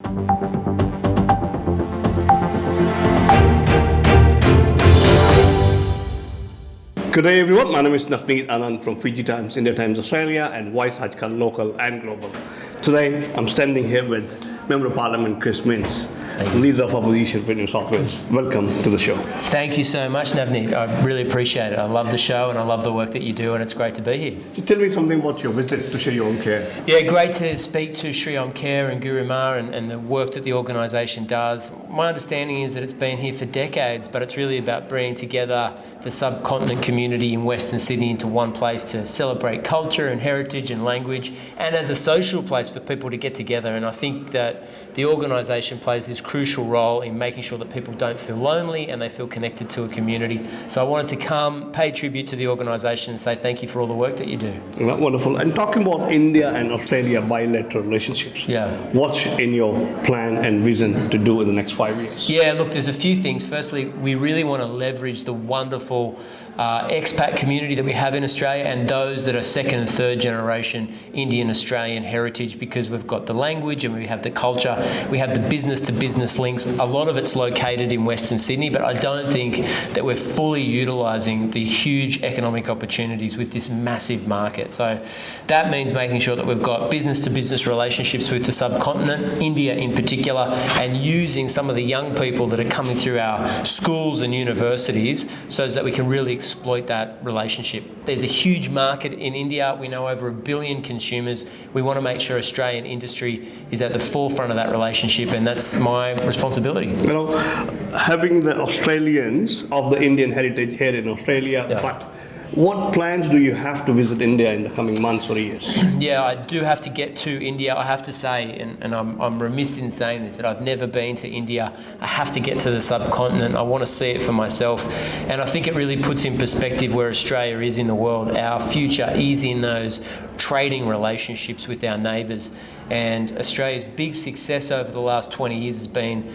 Good day everyone, my name is Navneet Anand from Fiji Times, India Times Australia and Voice aajKal local and global. Today I'm standing here with Member of Parliament Chris Minns, Leader of Opposition for New South Wales. Welcome to the show. Thank you so much, Navneet. I really appreciate it. I love the show and I love the work that you do, and it's great to be here. So tell me something about your visit to Shri Om Care. Yeah, great to speak to Shri Om Care and Guru Ma and the work that the organisation does. My understanding is that it's been here for decades, but it's really about bringing together the subcontinent community in Western Sydney into one place to celebrate culture and heritage and language, and as a social place for people to get together. And I think that the organisation plays this crucial role in making sure that people don't feel lonely and they feel connected to a community. So I wanted to come, pay tribute to the organisation and say thank you for all the work that you do. Wonderful. And talking about India and Australia bilateral relationships, what's in your plan and vision to do in the next 5 years? Yeah, look, there's a few things. Firstly, we really want to leverage the wonderful expat community that we have in Australia and those that are second and third generation Indian Australian heritage, because we've got the language and we have the culture, we have the business to business links. A lot of it's located in Western Sydney, but I don't think that we're fully utilising the huge economic opportunities with this massive market. So that means making sure that we've got business to business relationships with the subcontinent, India in particular, and using some of the young people that are coming through our schools and universities so that we can really exploit that relationship. There's a huge market in India. We know over 1 billion consumers. We want to make sure Australian industry is at the forefront of that relationship, and that's my responsibility. You know, having the Australians of the Indian heritage here in Australia, but what plans do you have to visit India in the coming months or years? Yeah, I do have to get to India. I have to say, and I'm remiss in saying this, that I've never been to India. I have to get to the subcontinent. I want to see it for myself. And I think it really puts in perspective where Australia is in the world. Our future is in those trading relationships with our neighbours. And Australia's big success over the last 20 years has been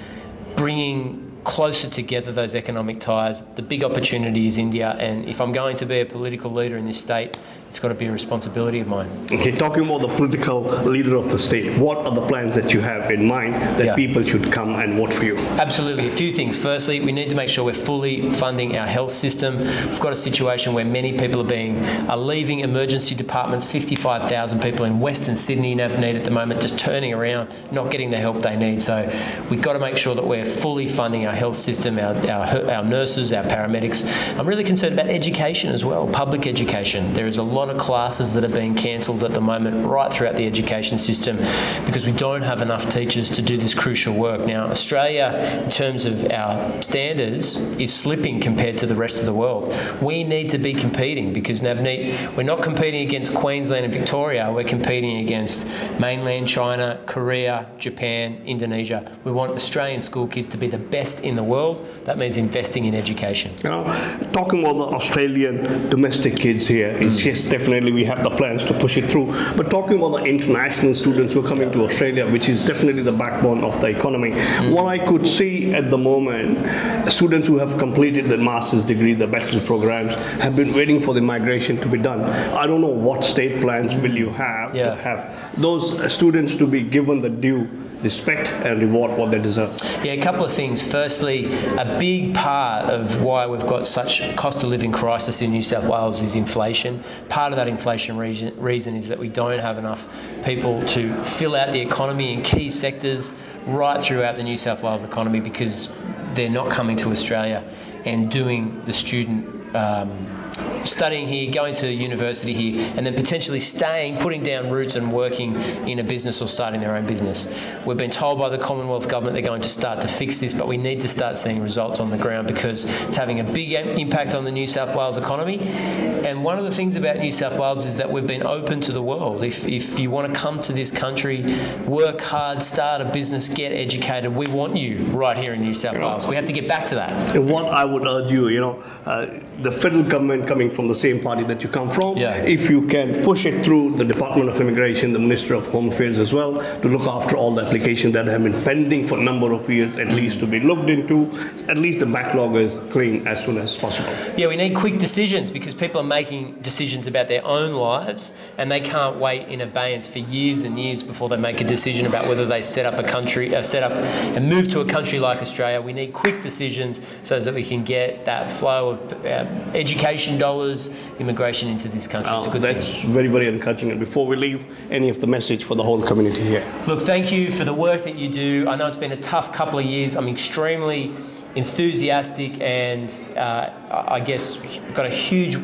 bringing closer together those economic ties. The big opportunity is India, and if I'm going to be a political leader in this state, it's got to be a responsibility of mine. Okay, talking about the political leader of the state, what are the plans that you have in mind that people should come and vote for you? Absolutely. A few things. Firstly, we need to make sure we're fully funding our health system. We've got a situation where many people are leaving emergency departments, 55,000 people in Western Sydney, Navneet, at the moment, just turning around, not getting the help they need. So we've got to make sure that we're fully funding our health system, our nurses, our paramedics. I'm really concerned about education as well, public education. There is a lot of classes that are being cancelled at the moment right throughout the education system because we don't have enough teachers to do this crucial work. Now, Australia, in terms of our standards, is slipping compared to the rest of the world. We need to be competing because, Navneet, we're not competing against Queensland and Victoria, we're competing against mainland China, Korea, Japan, Indonesia. We want Australian school kids to be the best in the world. That means investing in education. You know, talking about the Australian domestic kids here, is yes, definitely we have the plans to push it through. But talking about the international students who are coming to Australia, which is definitely the backbone of the economy, what I could see at the moment, students who have completed their master's degree, the bachelor's programs, have been waiting for the migration to be done. I don't know what state plans will you have to have those students to be given the due respect and reward what they deserve. Yeah, a couple of things. Firstly, a big part of why we've got such cost of living crisis in New South Wales is inflation. Part of that inflation reason is that we don't have enough people to fill out the economy in key sectors right throughout the New South Wales economy because they're not coming to Australia and doing the student studying here, going to university here, and then potentially staying, putting down roots and working in a business or starting their own business. We've been told by the Commonwealth Government they're going to start to fix this, but we need to start seeing results on the ground because it's having a big impact on the New South Wales economy. And one of the things about New South Wales is that we've been open to the world. If you want to come to this country, work hard, start a business, get educated, we want you right here in New South Wales. We have to get back to that. What I would urge you, the federal government coming from the same party that you come from. Yeah. If you can push it through the Department of Immigration, the Minister of Home Affairs as well, to look after all the applications that have been pending for a number of years, at least to be looked into, at least the backlog is clean as soon as possible. Yeah, we need quick decisions because people are making decisions about their own lives and they can't wait in abeyance for years and years before they make a decision about whether they set up and move to a country like Australia. We need quick decisions so that we can get that flow of education dollars, immigration into this country. It's a good That's thing. very, very encouraging. And before we leave, any of the message for the whole community here? Look, thank you for the work that you do. I know it's been a tough couple of years. I'm extremely enthusiastic and I guess got a huge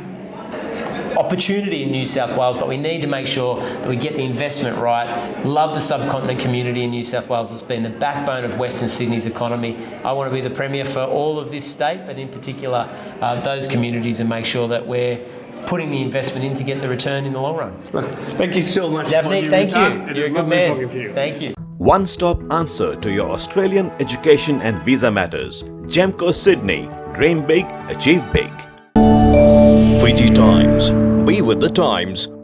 opportunity in New South Wales, but we need to make sure that we get the investment right. Love the subcontinent community in New South Wales. It's been the backbone of Western Sydney's economy. I want to be the Premier for all of this state, but in particular those communities, and make sure that we're putting the investment in to get the return in the long run. Thank you so much. Navneet, thank you. You're a good man. Thank you. One-stop answer to your Australian education and visa matters. Gemco Sydney. Dream big, achieve big. VG Times. Be with the times.